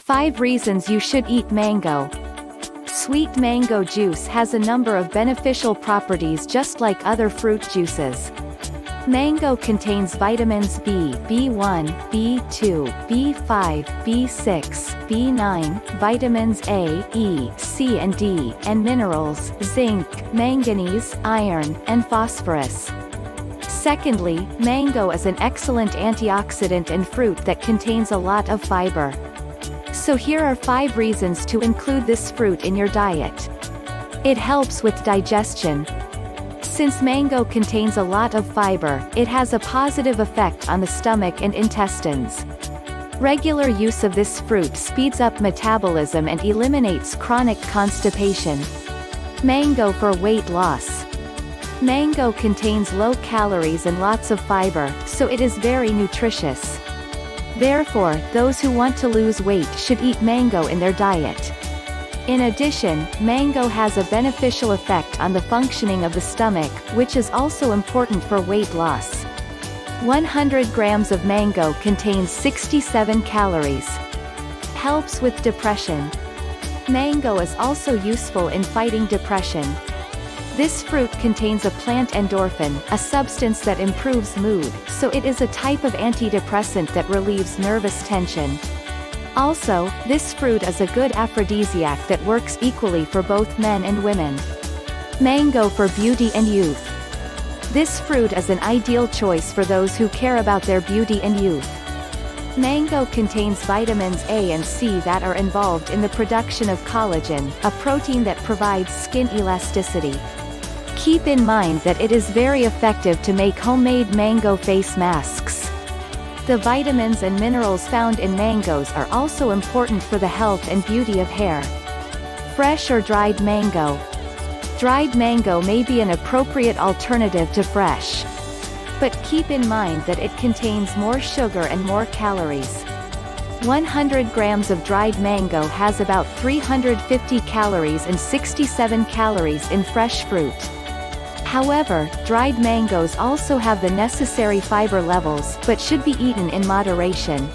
5 reasons you should eat mango. Sweet mango juice has a number of beneficial properties just like other fruit juices. Mango contains vitamins B, B1, B2, B5, B6, B9, vitamins A, E, C and D, and minerals, zinc, manganese, iron, and phosphorus. Secondly, mango is an excellent antioxidant and fruit that contains a lot of fiber. So here are 5 reasons to include this fruit in your diet. It helps with digestion. Since mango contains a lot of fiber, it has a positive effect on the stomach and intestines. Regular use of this fruit speeds up metabolism and eliminates chronic constipation. Mango for weight loss. Mango contains low calories and lots of fiber, so it is very nutritious. Therefore, those who want to lose weight should eat mango in their diet. In addition, mango has a beneficial effect on the functioning of the stomach, which is also important for weight loss. 100 grams of mango contains 67 calories. Helps with depression. Mango is also useful in fighting depression. This fruit contains a plant endorphin, a substance that improves mood, so it is a type of antidepressant that relieves nervous tension. Also, this fruit is a good aphrodisiac that works equally for both men and women. Mango for beauty and youth. This fruit is an ideal choice for those who care about their beauty and youth. Mango contains vitamins A and C that are involved in the production of collagen, a protein that provides skin elasticity. Keep in mind that it is very effective to make homemade mango face masks. The vitamins and minerals found in mangoes are also important for the health and beauty of hair. Fresh or dried mango. Dried mango may be an appropriate alternative to fresh. But keep in mind that it contains more sugar and more calories. 100 grams of dried mango has about 350 calories and 67 calories in fresh fruit. However, dried mangoes also have the necessary fiber levels but should be eaten in moderation.